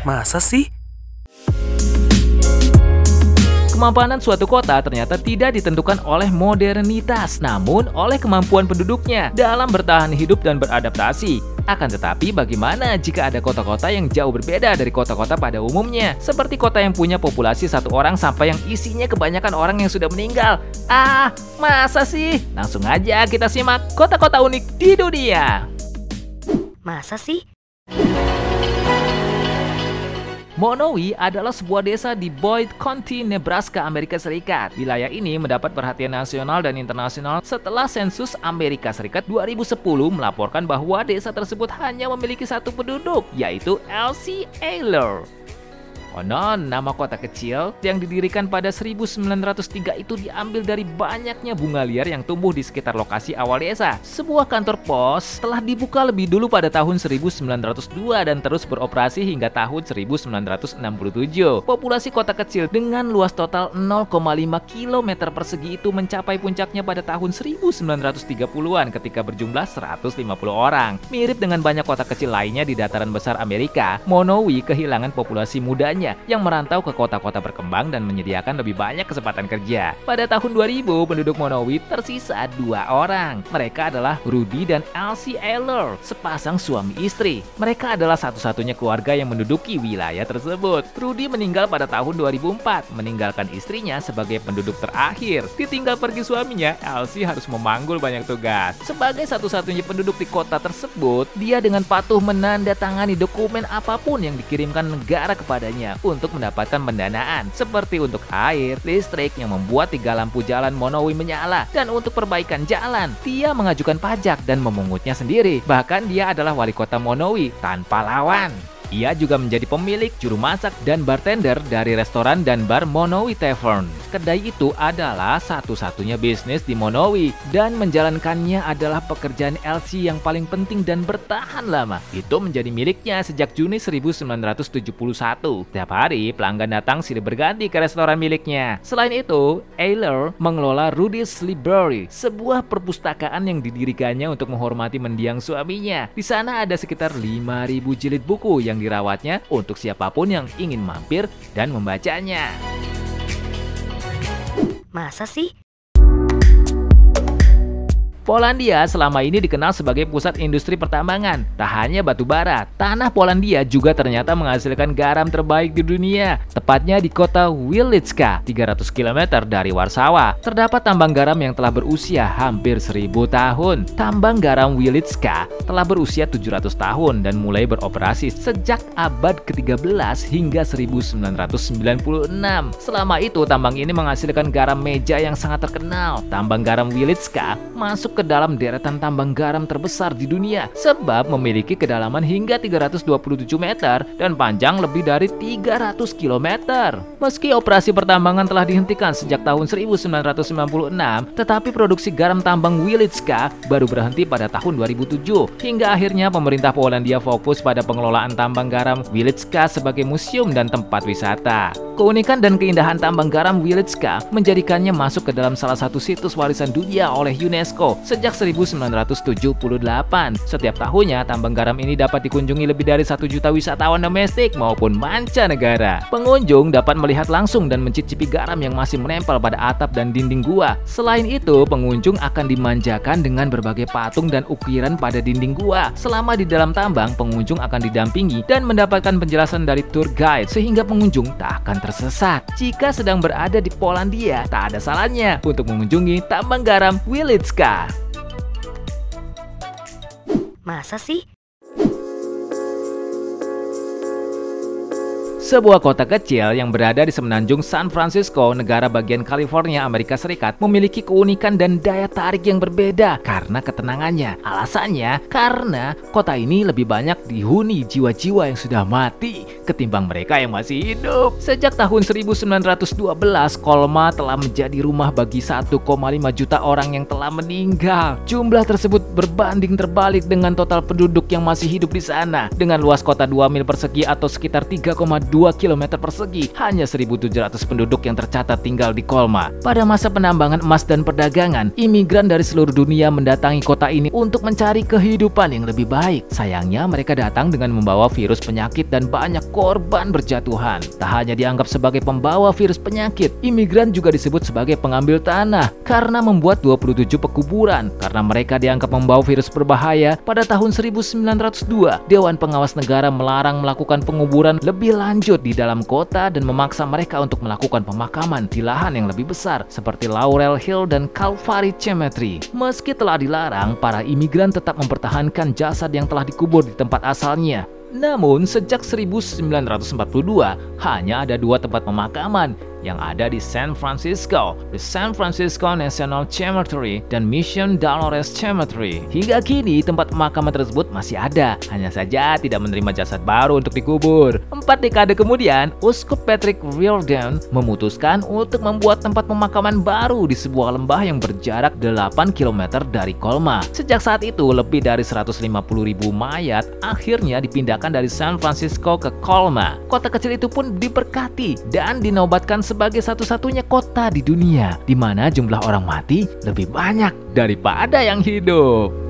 Masa sih? Kemapanan suatu kota ternyata tidak ditentukan oleh modernitas, namun oleh kemampuan penduduknya dalam bertahan hidup dan beradaptasi. Akan tetapi bagaimana jika ada kota-kota yang jauh berbeda dari kota-kota pada umumnya? Seperti kota yang punya populasi 1 orang sampai yang isinya kebanyakan orang yang sudah meninggal. Masa sih? Langsung aja kita simak kota-kota unik di dunia. Masa sih? Monowi adalah sebuah desa di Boyd County, Nebraska, Amerika Serikat. Wilayah ini mendapat perhatian nasional dan internasional setelah sensus Amerika Serikat 2010 melaporkan bahwa desa tersebut hanya memiliki 1 penduduk, yaitu Elsie Ayler. Konon, nama kota kecil yang didirikan pada 1903 itu diambil dari banyaknya bunga liar yang tumbuh di sekitar lokasi awal desa. Sebuah kantor pos telah dibuka lebih dulu pada tahun 1902 dan terus beroperasi hingga tahun 1967. Populasi kota kecil dengan luas total 0,5 km persegi itu mencapai puncaknya pada tahun 1930-an ketika berjumlah 150 orang. Mirip dengan banyak kota kecil lainnya di dataran besar Amerika, Monowi kehilangan populasi mudanya yang merantau ke kota-kota berkembang dan menyediakan lebih banyak kesempatan kerja. Pada tahun 2000, penduduk Monowi tersisa 2 orang. Mereka adalah Rudy dan Elsie Ayler, sepasang suami istri. Mereka adalah satu-satunya keluarga yang menduduki wilayah tersebut. Rudy meninggal pada tahun 2004, meninggalkan istrinya sebagai penduduk terakhir. Ditinggal pergi suaminya, Elsie harus memanggul banyak tugas. Sebagai satu-satunya penduduk di kota tersebut, dia dengan patuh menandatangani dokumen apapun yang dikirimkan negara kepadanya untuk mendapatkan pendanaan, seperti untuk air, listrik yang membuat 3 lampu jalan Monowi menyala, dan untuk perbaikan jalan, dia mengajukan pajak dan memungutnya sendiri. Bahkan dia adalah wali kota Monowi tanpa lawan. Ia juga menjadi pemilik, juru masak, dan bartender dari restoran dan bar Monowi Tavern. Kedai itu adalah satu-satunya bisnis di Monowi, dan menjalankannya adalah pekerjaan Elsie yang paling penting dan bertahan lama. Itu menjadi miliknya sejak Juni 1971. Setiap hari, pelanggan datang silih berganti ke restoran miliknya. Selain itu, Ayler mengelola Rudy's Library, sebuah perpustakaan yang didirikannya untuk menghormati mendiang suaminya. Di sana ada sekitar 5.000 jilid buku yang dirawatnya untuk siapapun yang ingin mampir dan membacanya. Masa sih? Polandia selama ini dikenal sebagai pusat industri pertambangan. Tak hanya batu bara, tanah Polandia juga ternyata menghasilkan garam terbaik di dunia. Tepatnya di kota Wilicka, 300 km dari Warsawa. Terdapat tambang garam yang telah berusia hampir 1000 tahun. Tambang garam Wilicka telah berusia 700 tahun dan mulai beroperasi sejak abad ke-13 hingga 1996. Selama itu, tambang ini menghasilkan garam meja yang sangat terkenal. Tambang garam Wilicka masuk ke dalam deretan tambang garam terbesar di dunia sebab memiliki kedalaman hingga 327 meter dan panjang lebih dari 300 km. Meski operasi pertambangan telah dihentikan sejak tahun 1996, tetapi produksi garam tambang Wilicka baru berhenti pada tahun 2007 hingga akhirnya pemerintah Polandia fokus pada pengelolaan tambang garam Wilicka sebagai museum dan tempat wisata. Keunikan dan keindahan tambang garam Wilicka menjadikannya masuk ke dalam salah satu situs warisan dunia oleh UNESCO sejak 1978. Setiap tahunnya, tambang garam ini dapat dikunjungi lebih dari 1 juta wisatawan domestik maupun mancanegara. Pengunjung dapat melihat langsung dan mencicipi garam yang masih menempel pada atap dan dinding gua. Selain itu, pengunjung akan dimanjakan dengan berbagai patung dan ukiran pada dinding gua. Selama di dalam tambang, pengunjung akan didampingi dan mendapatkan penjelasan dari tour guide sehingga pengunjung tak akan tersesat. Jika sedang berada di Polandia, tak ada salahnya untuk mengunjungi tambang garam Wilicka. Masa sih? Sebuah kota kecil yang berada di semenanjung San Francisco, negara bagian California, Amerika Serikat, memiliki keunikan dan daya tarik yang berbeda karena ketenangannya. Alasannya, karena kota ini lebih banyak dihuni jiwa-jiwa yang sudah mati ketimbang mereka yang masih hidup. Sejak tahun 1912, Colma telah menjadi rumah bagi 1,5 juta orang yang telah meninggal. Jumlah tersebut berbanding terbalik dengan total penduduk yang masih hidup di sana. Dengan luas kota 2 mil persegi atau sekitar 3,2 2 km persegi, hanya 1.700 penduduk yang tercatat tinggal di Colma. Pada masa penambangan emas dan perdagangan, imigran dari seluruh dunia mendatangi kota ini untuk mencari kehidupan yang lebih baik. Sayangnya mereka datang dengan membawa virus penyakit dan banyak korban berjatuhan. Tak hanya dianggap sebagai pembawa virus penyakit, imigran juga disebut sebagai pengambil tanah karena membuat 27 pekuburan. Karena mereka dianggap membawa virus berbahaya, pada tahun 1902, Dewan Pengawas Negara melarang melakukan penguburan lebih lanjut di dalam kota dan memaksa mereka untuk melakukan pemakaman di lahan yang lebih besar seperti Laurel Hill dan Calvary Cemetery. Meski telah dilarang, para imigran tetap mempertahankan jasad yang telah dikubur di tempat asalnya. Namun, sejak 1942, hanya ada 2 tempat pemakaman yang ada di San Francisco, the San Francisco National Cemetery dan Mission Dolores Cemetery. Hingga kini tempat pemakaman tersebut masih ada, hanya saja tidak menerima jasad baru untuk dikubur. 4 dekade kemudian, Uskup Patrick Riordan memutuskan untuk membuat tempat pemakaman baru di sebuah lembah yang berjarak 8 km dari Colma. Sejak saat itu, lebih dari 150.000 mayat akhirnya dipindahkan dari San Francisco ke Colma. Kota kecil itu pun diberkati dan dinobatkan sebagai satu-satunya kota di dunia di mana jumlah orang mati lebih banyak daripada yang hidup.